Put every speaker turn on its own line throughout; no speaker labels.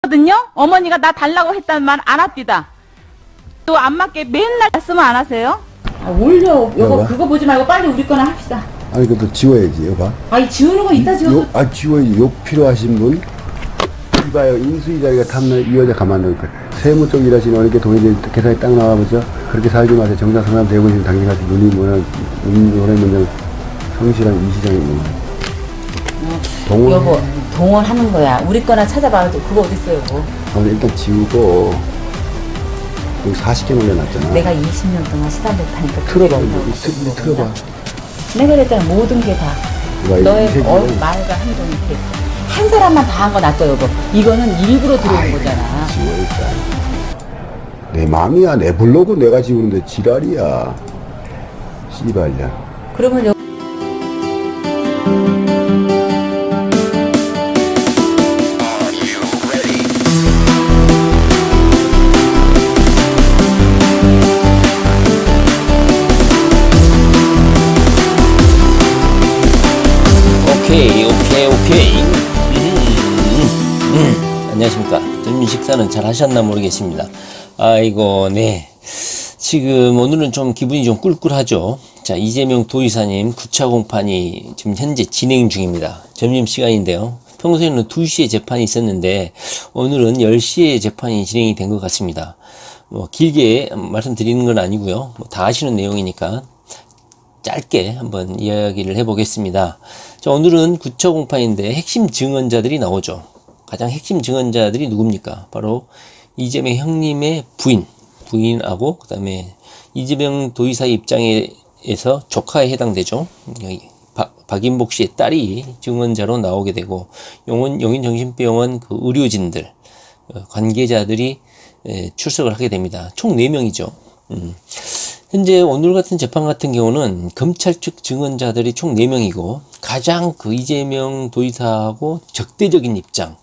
거든요. 어머니가 나 달라고 했다는 말 안 합디다. 또 안 맞게 맨날 말씀을 안 하세요? 아, 올려. 여보 그거 보지 말고 빨리 우리 거나 합시다.
아니 그것도 지워야지 여봐.
아니 지우는 거 이따 지워.
지워야지. 욕 필요하신 분 이봐요. 인수위 자리가 탐나 이 여자 가만 놓을까. 세무 쪽 일하시는 어렵게 동의들 계산이 딱 나와보죠. 그렇게 살지 마세요. 정당 성남 대고 있는 당신같이 눈이 원하는 문장 성실한 이 시장입니다. 동원.
여보 동원하는 거야. 우리 거나 찾아봐. 그거 어딨어요 여보.
일단 지우고 여기 40개 올려놨잖아.
내가 20년 동안 시달렸 다니까.
틀어봐. 이제 틀어봐.
내가 그랬잖아. 모든 게 다 너의 말과 행동이 이렇게 한 사람만 다 한 거 놔둬 여보. 이거는 일부러 들어온 거잖아.
지워 일단. 내 맘이야. 내 블로그 내가 지우는데 지랄이야. 씨발이야.
그러면 여보
오케이. 안녕하십니까. 점심 식사는 잘 하셨나 모르겠습니다. 아이고, 네. 지금 오늘은 좀 기분이 좀 꿀꿀하죠. 자, 이재명 도의사님 9차 공판이 지금 현재 진행 중입니다. 점심시간인데요. 평소에는 2시에 재판이 있었는데 오늘은 10시에 재판이 진행이 된 것 같습니다. 뭐 길게 말씀드리는 건 아니고요. 뭐 다 아시는 내용이니까 짧게 한번 이야기를 해보겠습니다. 자, 오늘은 9차 공판인데 핵심 증언자들이 나오죠. 가장 핵심 증언자들이 누굽니까? 바로 이재명 형님의 부인하고 그 다음에 이재명 도의사의 입장에서 조카에 해당되죠. 박인복 씨의 딸이 증언자로 나오게 되고 용인정신병원 그 의료진들 관계자들이 출석을 하게 됩니다. 총 4명이죠. 현재 오늘 같은 재판 같은 경우는 검찰 측 증언자들이 총 4명이고 가장 그 이재명 도의사하고 적대적인 입장,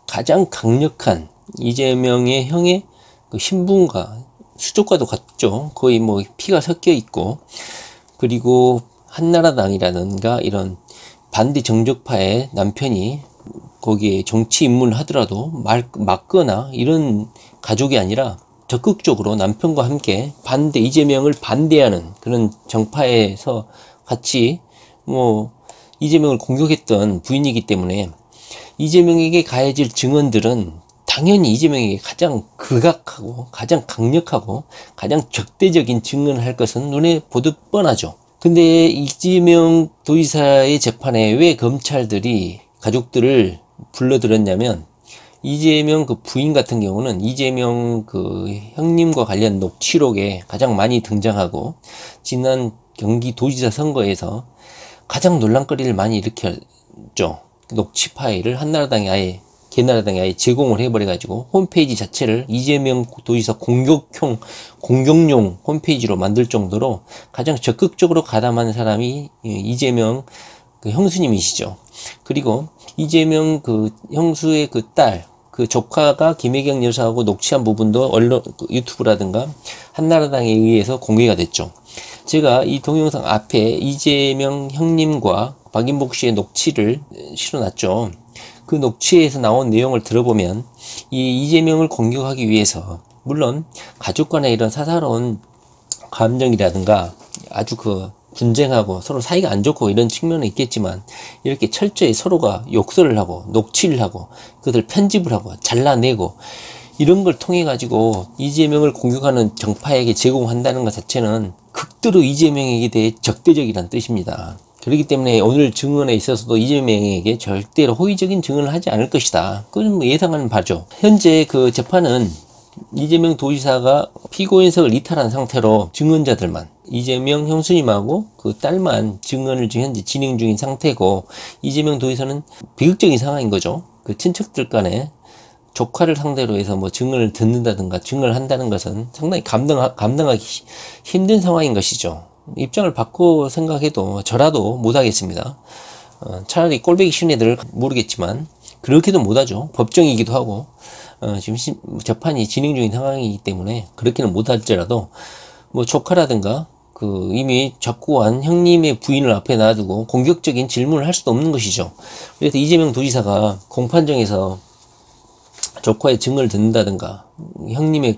가장 강력한 이재명의 형의 그 신분과 수족과도 같죠. 거의 뭐 피가 섞여 있고, 그리고 한나라당이라든가 이런 반대 정적파의 남편이 거기에 정치 입문을 하더라도 막거나 이런 가족이 아니라 적극적으로 남편과 함께 이재명을 반대하는 그런 정파에서 같이 뭐 이재명을 공격했던 부인이기 때문에 이재명에게 가해질 증언들은 당연히 이재명에게 가장 극악하고 가장 강력하고 가장 적대적인 증언을 할 것은 눈에 보듯 뻔하죠. 근데 이재명 도의사의 재판에 왜 검찰들이 가족들을 불러들였냐면, 이재명 그 부인 같은 경우는 이재명 그 형님과 관련 녹취록에 가장 많이 등장하고 지난 경기도지사 선거에서 가장 논란거리를 많이 일으켰죠. 녹취 파일을 한나라당이 아예 개나라당이 아예 제공을 해버려가지고 홈페이지 자체를 이재명 도지사 공격용 홈페이지로 만들 정도로 가장 적극적으로 가담한 사람이 이재명 그 형수님이시죠. 그리고 이재명 그 형수의 그 딸, 그 조카가 김혜경 여사하고 녹취한 부분도 언론, 유튜브라든가 한나라당에 의해서 공개가 됐죠. 제가 이 동영상 앞에 이재명 형님과 박인복 씨의 녹취를 실어놨죠. 그 녹취에서 나온 내용을 들어보면 이 이재명을 공격하기 위해서 물론 가족 간의 이런 사사로운 감정이라든가 아주 그 분쟁하고 서로 사이가 안 좋고 이런 측면은 있겠지만, 이렇게 철저히 서로가 욕설을 하고 녹취를 하고 그것을 편집을 하고 잘라내고 이런 걸 통해 가지고 이재명을 공격하는 정파에게 제공한다는 것 자체는 극도로 이재명에게 대해 적대적이라는 뜻입니다. 그렇기 때문에 오늘 증언에 있어서도 이재명에게 절대로 호의적인 증언을 하지 않을 것이다. 그건 뭐 예상하는 바죠. 현재 그 재판은 이재명 도지사가 피고인석을 이탈한 상태로 증언자들만, 이재명 형수님하고 그 딸만 증언을 지금 현재 진행 중인 상태고, 이재명 도지사는 비극적인 상황인 거죠. 그 친척들 간에 조카를 상대로 해서 뭐 증언을 듣는다든가 증언을 한다는 것은 상당히 감당하기 힘든 상황인 것이죠. 입장을 바꿔 생각해도 저라도 못하겠습니다. 차라리 꼴보기 쉬운 애들 모르겠지만 그렇게도 못하죠. 법정이기도 하고 지금 재판이 진행 중인 상황이기 때문에 그렇게는 못할지라도 뭐 조카라든가 그 이미 잡고한 형님의 부인을 앞에 놔두고 공격적인 질문을 할 수도 없는 것이죠. 그래서 이재명 도지사가 공판정에서 조카의 증언을 듣는다든가 형님의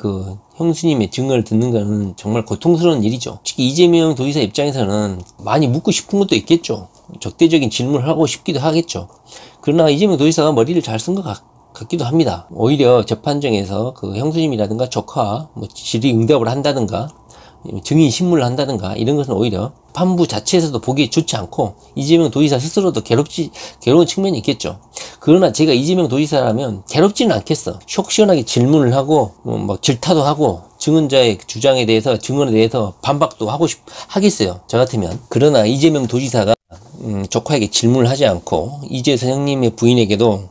형수님의 증언을 듣는 거는 정말 고통스러운 일이죠. 특히 이재명 도지사 입장에서는 많이 묻고 싶은 것도 있겠죠. 적대적인 질문을 하고 싶기도 하겠죠. 그러나 이재명 도지사가 머리를 잘 쓴 것 같기도 합니다. 오히려 재판정에서 그 형수님이라든가 조카 질의응답을 한다든가 증인 신문을 한다든가 이런 것은 오히려 재판부 자체에서도 보기 좋지 않고 이재명 도지사 스스로도 괴로운 측면이 있겠죠. 그러나 제가 이재명 도지사라면 괴롭지는 않겠어. 속 시원하게 질문을 하고 질타도 하고 증언자의 주장에 대해서 증언에 대해서 반박도 하겠어요. 저 같으면. 그러나 이재명 도지사가 조카에게 질문을 하지 않고 이재선 형님의 부인에게도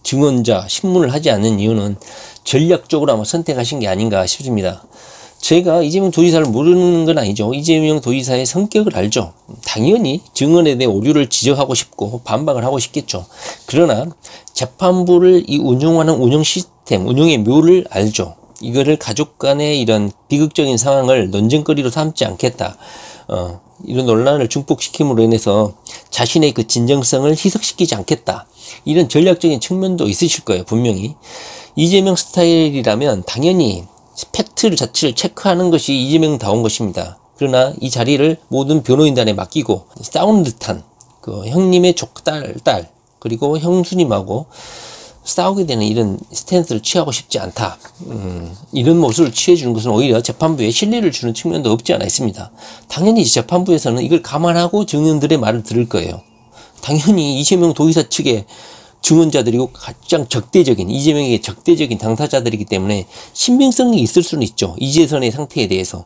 증언자 신문을 하지 않는 이유는 전략적으로 아마 선택하신 게 아닌가 싶습니다. 제가 이재명 도지사를 모르는 건 아니죠. 이재명 도지사의 성격을 알죠. 당연히 증언에 대해 오류를 지적하고 싶고 반박을 하고 싶겠죠. 그러나 재판부를 운영하는 운영 시스템, 운영의 묘를 알죠. 이거를 가족 간의 이런 비극적인 상황을 논쟁거리로 삼지 않겠다. 이런 논란을 증폭시킴으로 인해서 자신의 그 진정성을 희석시키지 않겠다. 이런 전략적인 측면도 있으실 거예요. 분명히. 이재명 스타일이라면 당연히 팩트 자체를 체크하는 것이 이재명다운 것입니다. 그러나 이 자리를 모든 변호인단에 맡기고 싸우는 듯한 그 형님의 딸 그리고 형수님하고 싸우게 되는 이런 스탠스를 취하고 싶지 않다. 이런 모습을 취해주는 것은 오히려 재판부에 신뢰를 주는 측면도 없지 않아 있습니다. 당연히 재판부에서는 이걸 감안하고 증인들의 말을 들을 거예요. 당연히 이재명 도지사 측의 증언자들이고 가장 적대적인 이재명에게 적대적인 당사자들이기 때문에 신빙성이 있을 수는 있죠. 이재선의 상태에 대해서.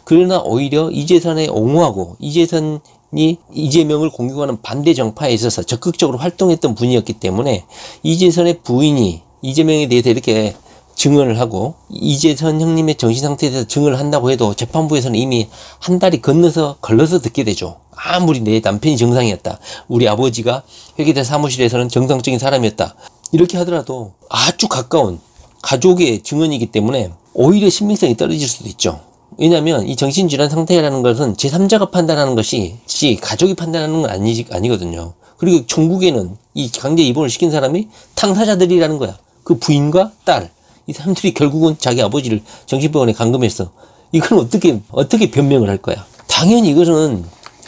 그러나 오히려 이재선에 옹호하고 이재선이 이재명을 공격하는 반대 정파에 있어서 적극적으로 활동했던 분이었기 때문에 이재선의 부인이 이재명에 대해서 이렇게 증언을 하고 이재선 형님의 정신 상태에 대해서 증언을 한다고 해도 재판부에서는 이미 한 달이 걸러서 듣게 되죠. 아무리 내 남편이 정상이었다. 우리 아버지가 회계대 사무실에서는 정상적인 사람이었다. 이렇게 하더라도 아주 가까운 가족의 증언이기 때문에 오히려 신빙성이 떨어질 수도 있죠. 왜냐하면 이 정신질환 상태라는 것은 제3자가 판단하는 것이 가족이 판단하는 건 아니거든요. 그리고 전국에는 이 강제 입원을 시킨 사람이 당사자들이라는 거야. 그 부인과 딸. 이 사람들이 결국은 자기 아버지를 정신병원에 감금했어. 이건 어떻게 변명을 할 거야. 당연히 이것은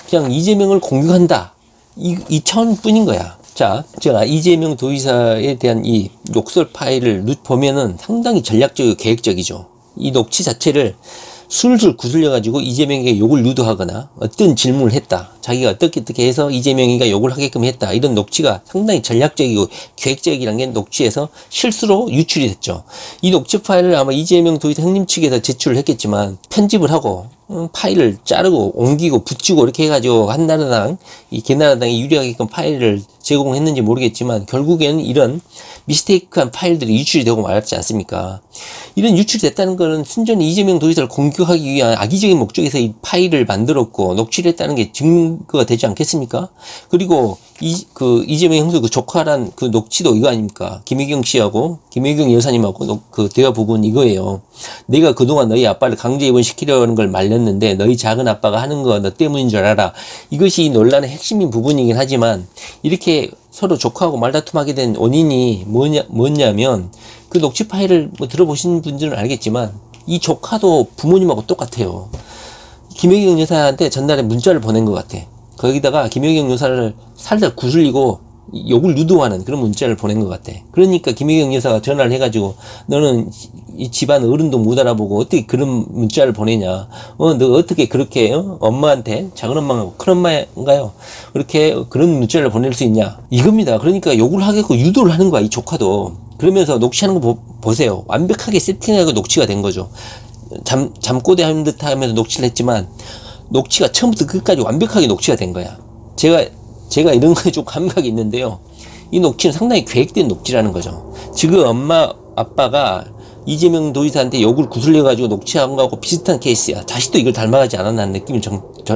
그냥 이재명을 공격한다. 이 차원뿐인 거야. 자, 제가 이재명 도지사에 대한 이 녹설 파일을 보면은 상당히 전략적이고 계획적이죠. 이 녹취 자체를 술술 구슬려가지고 이재명에게 욕을 유도하거나 어떤 질문을 했다. 자기가 어떻게 해서 이재명이가 욕을 하게끔 했다. 이런 녹취가 상당히 전략적이고 계획적이라는 게 녹취에서 실수로 유출이 됐죠. 이 녹취 파일을 아마 이재명 도지사 형님 측에서 제출을 했겠지만 편집을 하고 파일을 자르고 옮기고 붙이고 이렇게 해가지고 한나라당, 이 개나라당이 유리하게끔 파일을 제공했는지 모르겠지만 결국에는 이런 미스테이크한 파일들이 유출이 되고 말았지 않습니까? 이런 유출이 됐다는 것은 순전히 이재명 도지사를 공격하기 위한 악의적인 목적에서 이 파일을 만들었고 녹취를 했다는 게 증거가 되지 않겠습니까? 그리고 이재명 형수 그 조카란 그 녹취도 이거 아닙니까? 김혜경 씨하고 김혜경 여사님하고 그 대화 부분 이거예요. 내가 그동안 너희 아빠를 강제 입원시키려는 걸 말렸는데 너희 작은 아빠가 하는 거 너 때문인 줄 알아. 이것이 이 논란의 핵심인 부분이긴 하지만 이렇게 서로 조카하고 말다툼하게 된 원인이 뭐냐면 그 녹취 파일을 들어보신 분들은 알겠지만 이 조카도 부모님하고 똑같아요. 김혜경 여사한테 전날에 문자를 보낸 것 같아. 거기다가 김혜경 여사를 살살 구슬리고 욕을 유도하는 그런 문자를 보낸 것 같아. 그러니까 김혜경 여사가 전화를 해가지고 너는 이 집안 어른도 못 알아보고 어떻게 그런 문자를 보내냐. 너 어떻게 그렇게 엄마한테 작은 엄마하고 큰 엄마인가요? 그렇게 그런 문자를 보낼 수 있냐. 이겁니다. 그러니까 욕을 하겠고 유도를 하는 거야. 이 조카도. 그러면서 녹취하는 거 보세요. 완벽하게 세팅하고 녹취가 된 거죠. 잠꼬대 하는 듯 하면서 녹취를 했지만 녹취가 처음부터 끝까지 완벽하게 녹취가 된 거야. 제가 이런 거에 좀 감각이 있는데요. 이 녹취는 상당히 계획된 녹취라는 거죠. 지금 엄마, 아빠가 이재명 도지사한테 욕을 구슬려가지고 녹취한 거하고 비슷한 케이스야. 자식도 이걸 닮아가지 않았나는 느낌이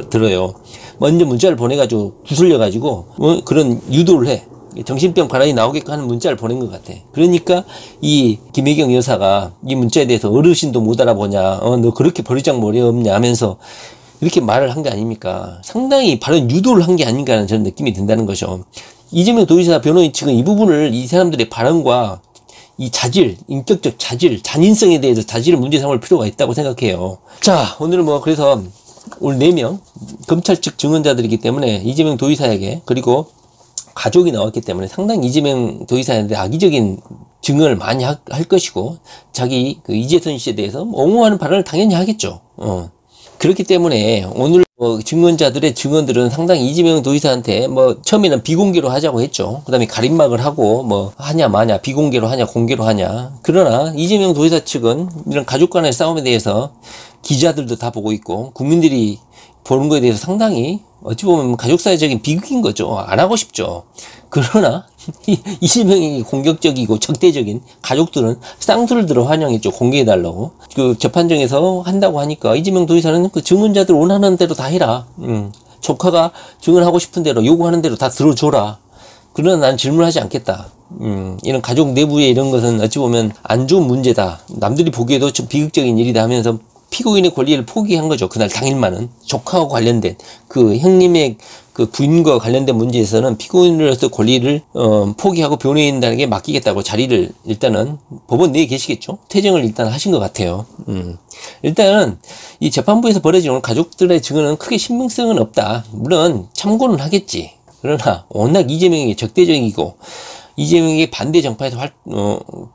들어요. 먼저 문자를 보내가지고 구슬려가지고 그런 유도를 해. 정신병 발언이 나오게끔 하는 문자를 보낸 것 같아. 그러니까 이 김혜경 여사가 이 문자에 대해서 어르신도 못 알아보냐, 너 그렇게 버리장머리 없냐 하면서 이렇게 말을 한 게 아닙니까? 상당히 발언 유도를 한 게 아닌가 하는 저는 느낌이 든다는 거죠. 이재명 도지사 변호인 측은 이 부분을 이 사람들의 발언과 이 자질, 인격적 자질, 잔인성에 대해서 자질을 문제 삼을 필요가 있다고 생각해요. 자, 오늘은 뭐 그래서 오늘 4명 검찰 측 증언자들이기 때문에 이재명 도지사에게, 그리고 가족이 나왔기 때문에 상당히 이재명 도지사한테 악의적인 증언을 많이 할 것이고, 자기 그 이재선 씨에 대해서 옹호하는 발언을 당연히 하겠죠. 그렇기 때문에 오늘 증언자들의 증언들은 상당히 이재명 도지사한테 뭐 처음에는 비공개로 하자고 했죠. 그 다음에 가림막을 하고 뭐 하냐 마냐, 비공개로 하냐 공개로 하냐. 그러나 이재명 도지사 측은 이런 가족 간의 싸움에 대해서 기자들도 다 보고 있고 국민들이 보는 거에 대해서 상당히 어찌 보면 가족사회적인 비극인 거죠. 안 하고 싶죠. 그러나 이재명이 공격적이고 적대적인 가족들은 쌍수를 들어 환영했죠. 공개해달라고. 그 재판정에서 한다고 하니까 이재명 도지사는 그 증언자들 원하는 대로 다 해라. 조카가 증언하고 싶은 대로, 요구하는 대로 다 들어줘라. 그러나 난 질문하지 않겠다. 이런 가족 내부의 이런 것은 어찌 보면 안 좋은 문제다. 남들이 보기에도 좀 비극적인 일이다 하면서 피고인의 권리를 포기한 거죠. 그날 당일만은. 조카하고 관련된 그 형님의 그 부인과 관련된 문제에서는 피고인으로서 권리를 포기하고 변호인단에게 맡기겠다고 자리를 일단은 법원 내에 계시겠죠. 퇴정을 일단 하신 것 같아요. 일단은 이 재판부에서 벌어진 오늘 가족들의 증언은 크게 신빙성은 없다. 물론 참고는 하겠지. 그러나 워낙 이재명이 적대적이고 이재명에게 반대 정파에서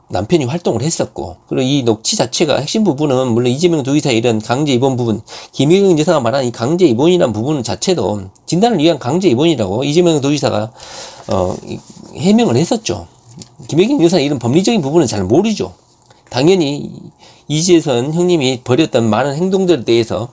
남편이 활동을 했었고, 그리고 이 녹취 자체가 핵심 부분은 물론 이재명 도지사의 이런 강제 입원 부분, 김혜경 여사가 말한 이 강제 입원이라는 부분 자체도 진단을 위한 강제 입원이라고 이재명 도지사가 해명을 했었죠. 김혜경 여사는 이런 법리적인 부분은 잘 모르죠. 당연히 이재선 형님이 벌였던 많은 행동들에 대해서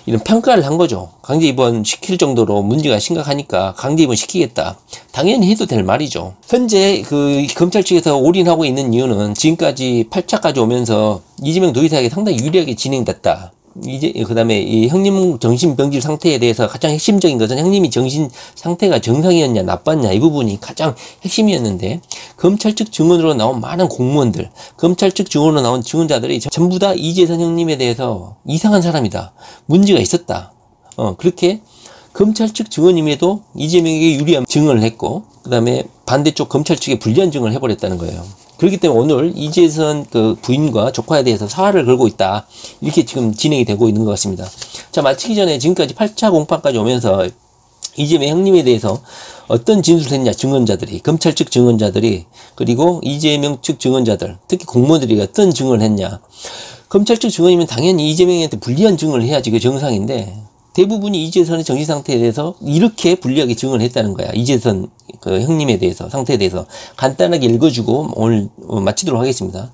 이런 평가를 한 거죠. 강제 입원 시킬 정도로 문제가 심각하니까 강제 입원 시키겠다. 당연히 해도 될 말이죠. 현재 그 검찰 측에서 올인하고 있는 이유는 지금까지 8차까지 오면서 이재명 도지사에게 상당히 유리하게 진행됐다. 이제 그다음에 이 형님 정신병질 상태에 대해서 가장 핵심적인 것은 형님이 정신 상태가 정상이었냐 나빴냐 이 부분이 가장 핵심이었는데, 검찰 측 증언으로 나온 많은 공무원들, 검찰 측 증언으로 나온 증언자들이 전부 다 이재선 형님에 대해서 이상한 사람이다, 문제가 있었다, 그렇게 검찰 측 증언임에도 이재명에게 유리한 증언을 했고, 그 다음에 반대쪽 검찰 측에 불리한 증언을 해버렸다는 거예요. 그렇기 때문에 오늘 이재선 그 부인과 조카에 대해서 사활을 걸고 있다. 이렇게 지금 진행이 되고 있는 것 같습니다. 자, 마치기 전에 지금까지 8차 공판까지 오면서 이재명 형님에 대해서 어떤 진술을 했냐, 증언자들이, 검찰 측 증언자들이, 그리고 이재명 측 증언자들, 특히 공무원들이 어떤 증언을 했냐. 검찰 측 증언이면 당연히 이재명한테 불리한 증언을 해야지 그 정상인데, 대부분이 이재선의 정신 상태에 대해서 이렇게 불리하게 증언을 했다는 거야. 이재선 그 형님에 대해서, 상태에 대해서 간단하게 읽어주고 오늘 마치도록 하겠습니다.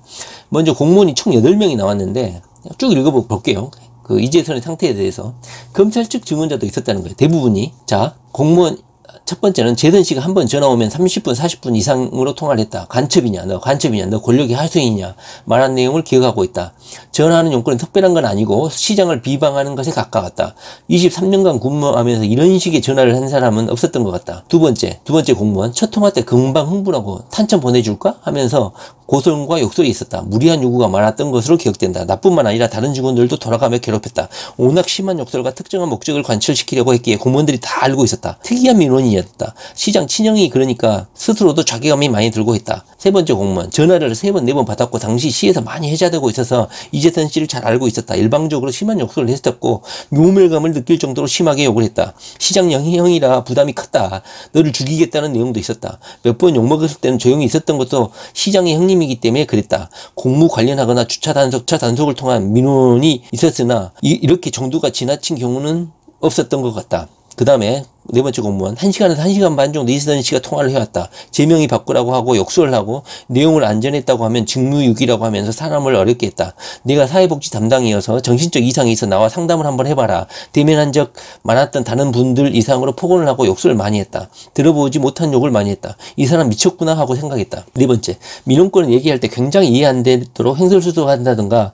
먼저 공무원이 총 8명이 나왔는데 쭉 읽어볼게요. 그 이재선의 상태에 대해서 검찰 측 증언자도 있었다는 거예요. 대부분이. 자, 공무원 첫 번째는 재선 씨가 한 번 전화 오면 30분, 40분 이상으로 통화를 했다. 간첩이냐, 너 권력의 하수인이냐, 말한 내용을 기억하고 있다. 전화하는 용건은 특별한 건 아니고 시장을 비방하는 것에 가까웠다. 23년간 근무하면서 이런 식의 전화를 한 사람은 없었던 것 같다. 두 번째 공무원, 첫 통화 때 금방 흥분하고 탄천 보내줄까? 하면서 고소음과 욕설이 있었다. 무리한 요구가 많았던 것으로 기억된다. 나뿐만 아니라 다른 직원들도 돌아가며 괴롭혔다. 워낙 심한 욕설과 특정한 목적을 관철시키려고 했기에 공무원들이 다 알고 있었다. 특이한 민원이었다. 시장 친형이 그러니까 스스로도 자괴감이 많이 들고 했다. 세 번째 공무원, 전화를 3번, 4번 받았고 당시 시에서 많이 해자되고 있어서 이재선 씨를 잘 알고 있었다. 일방적으로 심한 욕설을 했었고 묘멸감을 느낄 정도로 심하게 욕을 했다. 시장 형이라 부담이 컸다. 너를 죽이겠다는 내용도 있었다. 몇 번 욕먹었을 때는 조용히 있었던 것도 시장의 형님이기 때문에 그랬다. 공무 관련하거나 주차 단속을 통한 민원이 있었으나 이렇게 정도가 지나친 경우는 없었던 것 같다. 그 다음에 4번째 공무원, 1시간에서 1시간 반 정도 이재선 씨가 통화를 해왔다. 제명이 바꾸라고 하고 욕설을 하고 내용을 안 전했다고 하면 직무유기라고 하면서 사람을 어렵게 했다. 내가 사회복지 담당이어서 정신적 이상이 있어 나와 상담을 한번 해봐라. 대면한 적 많았던 다른 분들 이상으로 폭언을 하고 욕설을 많이 했다. 들어보지 못한 욕을 많이 했다. 이 사람 미쳤구나 하고 생각했다. 4번째, 민원권을 얘기할 때 굉장히 이해 안 되도록 횡설수설한다든가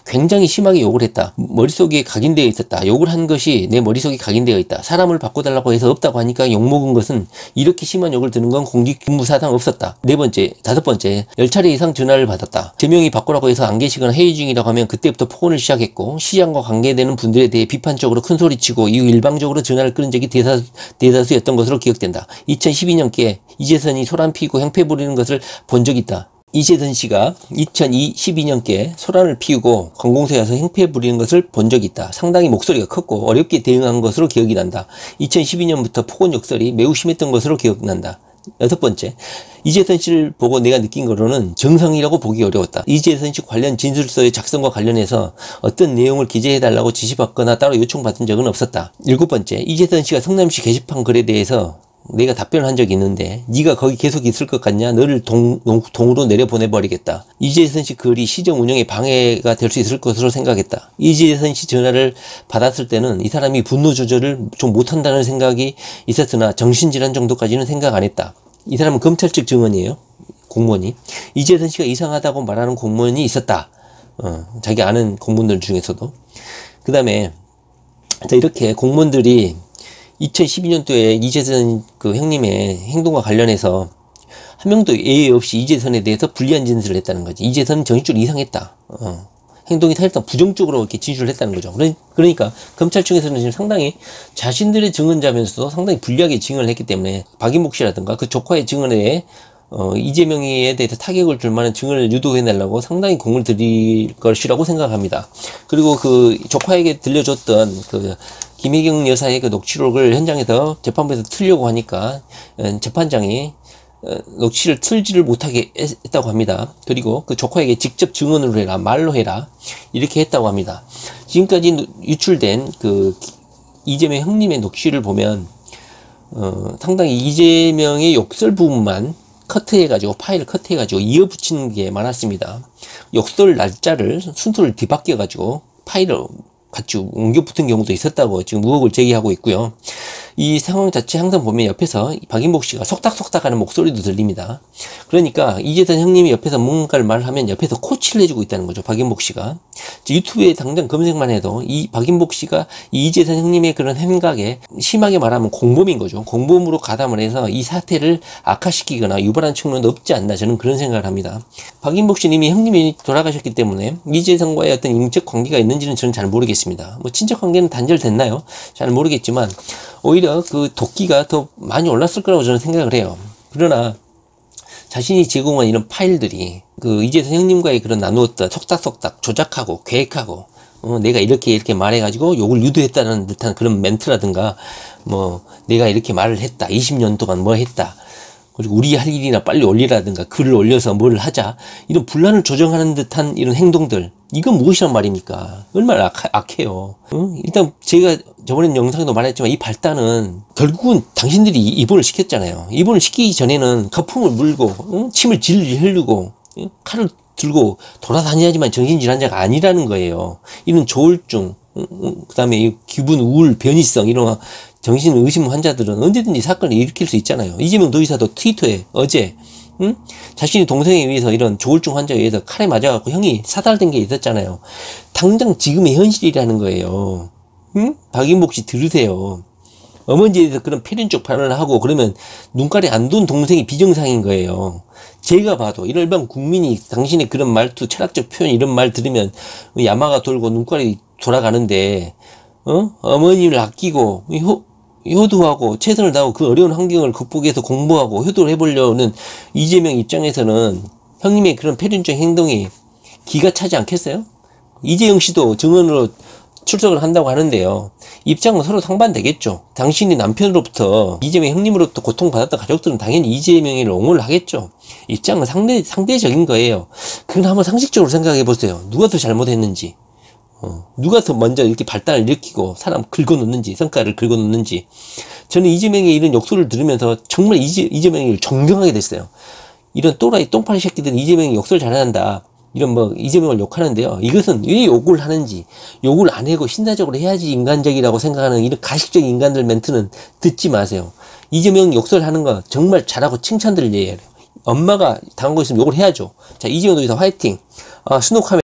굉장히 심하게 욕을 했다. 머릿속에 각인되어 있었다. 욕을 한 것이 내 머릿속에 각인되어 있다. 사람을 바꿔달라고 해서 없다고 하니까 욕먹은 것은 이렇게 심한 욕을 드는 건 공직근무사상 없었다. 4번째, 5번째, 10차례 이상 전화를 받았다. 제명이 바꾸라고 해서 안 계시거나 회의 중이라고 하면 그때부터 폭언을 시작했고 시장과 관계되는 분들에 대해 비판적으로 큰소리치고 이후 일방적으로 전화를 끊은 적이 대다수였던 것으로 기억된다. 2012년께 이재선이 소란 피우고 행패 부리는 것을 본 적이 있다. 이재선 씨가 2012년께 소란을 피우고 관공서에 와서 행패 부리는 것을 본 적이 있다. 상당히 목소리가 컸고 어렵게 대응한 것으로 기억이 난다. 2012년부터 폭언 욕설이 매우 심했던 것으로 기억난다. 6번째, 이재선 씨를 보고 내가 느낀 거로는 정상이라고 보기 어려웠다. 이재선 씨 관련 진술서의 작성과 관련해서 어떤 내용을 기재해달라고 지시받거나 따로 요청받은 적은 없었다. 7번째, 이재선 씨가 성남시 게시판 글에 대해서 내가 답변을 한 적이 있는데 네가 거기 계속 있을 것 같냐? 너를 동으로 내려보내버리겠다. 이재선 씨 글이 시정 운영에 방해가 될 수 있을 것으로 생각했다. 이재선 씨 전화를 받았을 때는 이 사람이 분노 조절을 좀 못한다는 생각이 있었으나 정신질환 정도까지는 생각 안 했다. 이 사람은 검찰 측 증언이에요. 공무원이. 이재선 씨가 이상하다고 말하는 공무원이 있었다. 자기 아는 공무원들 중에서도. 그 다음에 이렇게 공무원들이 2012년도에 이재선 그 형님의 행동과 관련해서 한 명도 예의 없이 이재선에 대해서 불리한 진술을 했다는 거지. 이재선은 정신적으로 이상했다. 행동이 사실상 부정적으로 이렇게 진술을 했다는 거죠. 그러니까 검찰 측에서는 지금 상당히 자신들의 증언자면서도 상당히 불리하게 증언을 했기 때문에 박인복 씨라든가 그 조카의 증언에 이재명에 대해서 타격을 줄 만한 증언을 유도해내려고 상당히 공을 들일 것이라고 생각합니다. 그리고 그 조카에게 들려줬던 그 김혜경 여사의 그 녹취록을 현장에서 재판부에서 틀려고 하니까 재판장이 녹취를 틀지를 못하게 했다고 합니다. 그리고 그 조카에게 직접 증언으로 해라, 말로 해라, 이렇게 했다고 합니다. 지금까지 유출된 그 이재명 형님의 녹취를 보면 상당히 이재명의 욕설 부분만 커트해가지고 파일을 커트해가지고 이어붙이는 게 많았습니다. 욕설 날짜를 순서를 뒤바뀌어가지고 파일을 같이 옮겨 붙은 경우도 있었다고 지금 의혹을 제기하고 있고요. 이 상황 자체 항상 보면 옆에서 박인복 씨가 속닥속닥 하는 목소리도 들립니다. 그러니까 이재선 형님이 옆에서 뭔가를 말하면 옆에서 코치를 해주고 있다는 거죠. 박인복 씨가. 유튜브에 당장 검색만 해도 이 박인복 씨가 이 이재선 형님의 그런 행각에 심하게 말하면 공범인 거죠. 공범으로 가담을 해서 이 사태를 악화시키거나 유발한 측면도 없지 않나, 저는 그런 생각을 합니다. 박인복 씨는 이미 형님이 돌아가셨기 때문에 이재선과의 어떤 인적 관계가 있는지는 저는 잘 모르겠습니다. 뭐 친척 관계는 단절됐나요? 잘 모르겠지만 오히려 그 도끼가 더 많이 올랐을 거라고 저는 생각을 해요. 그러나 자신이 제공한 이런 파일들이 그 이재선 형님과의 그런 나누었던 속닥속닥 조작하고 계획하고 내가 이렇게 말해가지고 욕을 유도했다는 듯한 그런 멘트라든가 뭐 내가 이렇게 말을 했다, 20년 동안 뭐 했다, 그리고 우리 할 일이나 빨리 올리라든가 글을 올려서 뭘 하자, 이런 분란을 조정하는 듯한 이런 행동들, 이건 무엇이란 말입니까? 얼마나 악해요. 일단 제가 저번에 영상에도 말했지만 이 발단은 결국은 당신들이 입원을 시켰잖아요. 입원을 시키기 전에는 거품을 물고 침을 질질 흐르고 칼을 들고 돌아다녀야지만 정신질환자가 아니라는 거예요. 이런 조울증, 그 다음에 이 기분 우울, 변이성, 이런 정신 의심 환자들은 언제든지 사건을 일으킬 수 있잖아요. 이재명 도지사도 트위터에 어제 자신이 동생에 의해서 이런 조울증 환자에 의해서 칼에 맞아갖고 형이 사살된 게 있었잖아요. 당장 지금의 현실이라는 거예요. 박인복 씨 들으세요. 어머니에 대해서 그런 패륜적 발언을 하고 그러면 눈깔이 안 돈 동생이 비정상인 거예요. 제가 봐도 일반 국민이 당신의 그런 말투, 철학적 표현, 이런 말 들으면 야마가 돌고 눈깔이 돌아가는데 어머니를 아끼고 효도하고 최선을 다하고 그 어려운 환경을 극복해서 공부하고 효도를 해보려는 이재명 입장에서는 형님의 그런 패륜적 행동이 기가 차지 않겠어요? 이재영 씨도 증언으로 출석을 한다고 하는데요. 입장은 서로 상반되겠죠. 당신이 남편으로부터 이재명 형님으로부터 고통받았던 가족들은 당연히 이재명이를 옹호를 하겠죠. 입장은 상대적인 거예요. 그건 한번 상식적으로 생각해 보세요. 누가 더 잘못했는지, 누가 더 먼저 이렇게 발단을 일으키고 사람 긁어놓는지, 성과를 긁어놓는지. 저는 이재명의 이런 욕설을 들으면서 정말 이재명을 존경하게 됐어요. 이런 또라이 똥파리 새끼들은 이재명이 욕설 잘한다, 이런 뭐 이재명을 욕하는데요. 이것은 왜 욕을 하는지, 욕을 안 하고 신사적으로 해야지 인간적이라고 생각하는 이런 가식적인 인간들 멘트는 듣지 마세요. 이재명 욕설하는 거 정말 잘하고 칭찬 드릴 예예요. 엄마가 당한 거 있으면 욕을 해야죠. 자, 이재명 도지사 화이팅. 스노카메